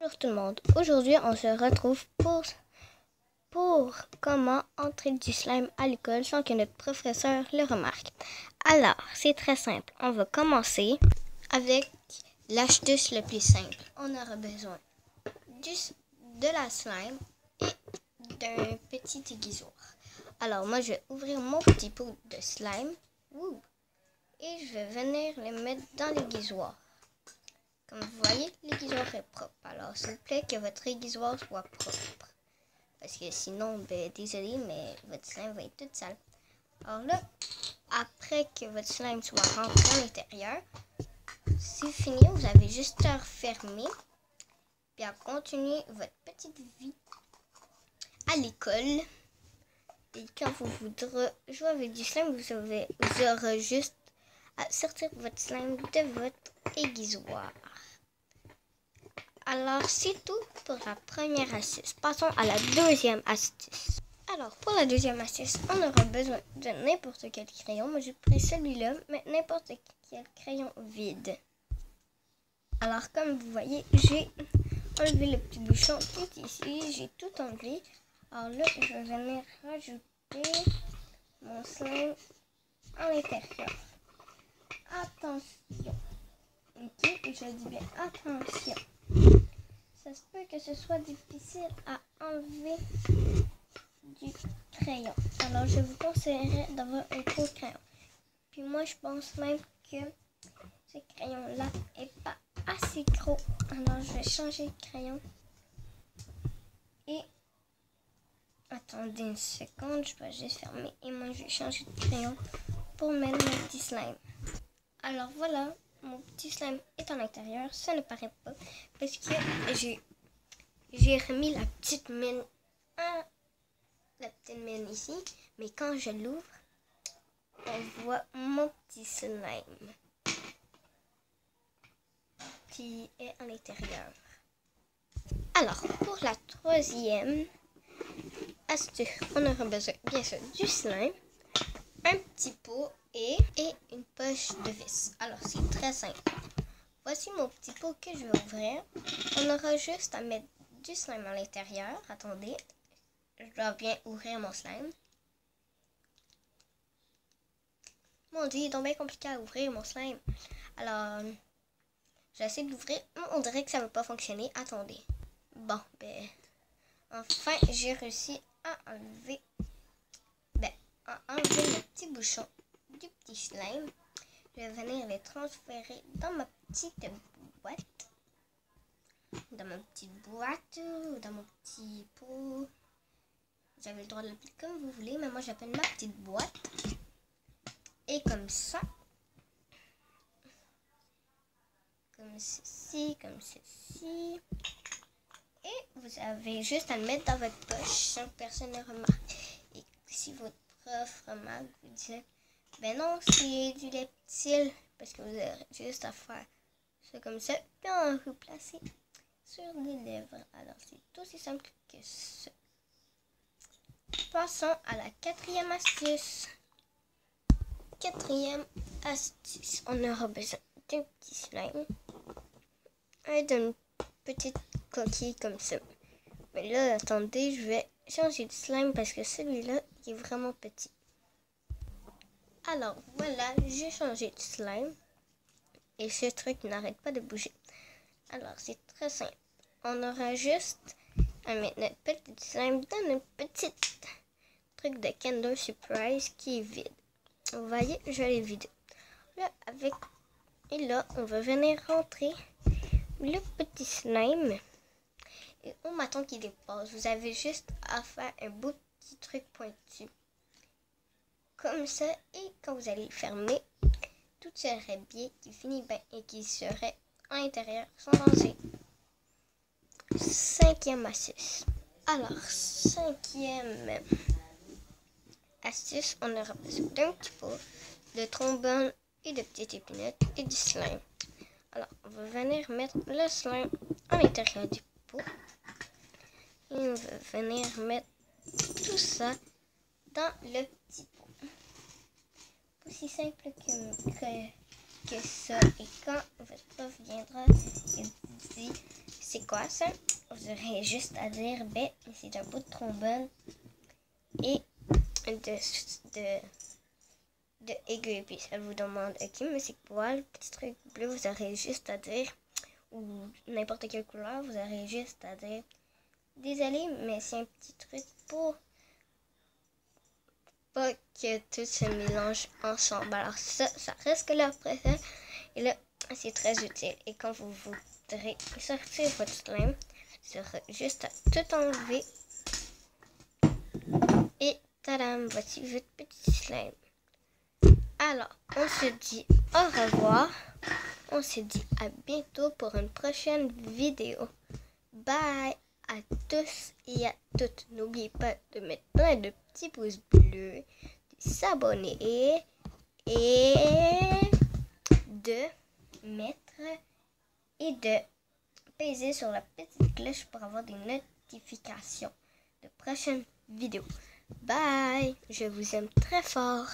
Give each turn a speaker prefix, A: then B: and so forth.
A: Bonjour tout le monde. Aujourd'hui, on se retrouve pour comment entrer du slime à l'école sans que notre professeur le remarque. Alors, c'est très simple. On va commencer avec l'astuce le plus simple. On aura besoin de la slime et d'un petit aiguisoir. Alors, moi, je vais ouvrir mon petit pot de slime. Et je vais venir le mettre dans l'aiguisoir. Comme vous voyez, l'aiguisoir est propre. Alors, s'il vous plaît, que votre aiguisoir soit propre. Parce que sinon, désolé, mais votre slime va être toute sale. Alors là, après que votre slime soit rentré à l'intérieur, c'est fini. Vous avez juste à refermer. Puis à continuer votre petite vie à l'école. Et quand vous voudrez jouer avec du slime, vous aurez juste à sortir votre slime de votre aiguisoir. Alors, c'est tout pour la première astuce. Passons à la deuxième astuce. Alors, pour la deuxième astuce, on aura besoin de n'importe quel crayon. Moi, j'ai pris celui-là, mais n'importe quel crayon vide. Alors, comme vous voyez, j'ai enlevé le petit bouchon tout ici. J'ai tout enlevé. Alors là, je vais venir rajouter mon slime à l'intérieur. Attention. Ok, je dis bien attention. Ça se peut que ce soit difficile à enlever du crayon. Alors, je vous conseillerais d'avoir un gros crayon. Puis moi, je pense même que ce crayon-là n'est pas assez gros. Alors, je vais changer de crayon. Et attendez une seconde, je vais juste fermer. Et moi, je vais changer de crayon pour mettre mon petit slime. Alors, voilà. Mon petit slime est à l'intérieur. Ça ne paraît pas parce que j'ai remis la petite mine ici. Mais quand je l'ouvre, on voit mon petit slime qui est à l'intérieur. Alors, pour la troisième astuce, on aura besoin bien sûr du slime, un petit pot et une poche de vis. Alors, c'est très simple. Voici mon petit pot que je vais ouvrir. On aura juste à mettre du slime à l'intérieur. Attendez, je dois bien ouvrir mon slime. Mon Dieu, il est donc bien compliqué à ouvrir mon slime. Alors, j'essaie de l'ouvrir. On dirait que ça ne va pas fonctionner. Attendez. Bon, enfin, j'ai réussi à enlever le petit bouchon du petit slime. Je vais venir le transférer dans ma petite boîte. Dans ma petite boîte ou dans mon petit pot. Vous avez le droit de l'appeler comme vous voulez, mais moi j'appelle ma petite boîte. Et comme ça. Comme ceci, comme ceci. Et vous avez juste à le mettre dans votre poche sans que personne ne remarque. Et si votre prof remarque, vous dites, ben non, c'est du leptil. Parce que vous avez juste à faire ça comme ça. Puis on va vous placer sur les lèvres. Alors c'est aussi simple que ça. Passons à la quatrième astuce. Quatrième astuce. On aura besoin d'un petit slime. Et d'une petite coquille comme ça. Mais là, attendez, je vais changer de slime parce que celui-là, il est vraiment petit. Alors, voilà, j'ai changé de slime. Et ce truc n'arrête pas de bouger. Alors, c'est très simple. On aura juste à mettre notre petit slime dans notre petit truc de Kinder Surprise qui est vide. Vous voyez, je l'ai vidé. Là, et là, on va venir rentrer le petit slime. Et au maton qui dépasse, vous avez juste à faire un beau petit truc pointu. Comme ça, et quand vous allez fermer, tout serait bien, qui finit bien et qui serait à l'intérieur sans danger. Cinquième astuce. Alors, cinquième astuce, on aura besoin d'un petit pot, de trombone et de petites épinettes et du slime. Alors, on va venir mettre le slime à l'intérieur du pot. Et on va venir mettre tout ça dans le petit pot. Aussi simple que ça. Et quand votre prof viendra et dit c'est quoi ça? Vous aurez juste à dire, ben, c'est un bout de trombone et de aiguille. Puis ça vous demande, ok, mais c'est quoi le petit truc bleu? Vous aurez juste à dire, ou n'importe quelle couleur, vous aurez juste à dire, désolé, mais c'est un petit truc pour pas que tout se mélange ensemble. Alors ça reste que la préfère. Et là, c'est très utile. Et quand vous voudrez sortir votre slime, vous aurez juste à tout enlever. Et tadam, voici votre petit slime. Alors, on se dit au revoir. On se dit à bientôt pour une prochaine vidéo. Bye à tous et à toutes. N'oubliez pas de mettre plein de petits pouces bleus, de s'abonner et de mettre et de peser sur la petite cloche pour avoir des notifications de prochaines vidéos. Bye! Je vous aime très fort.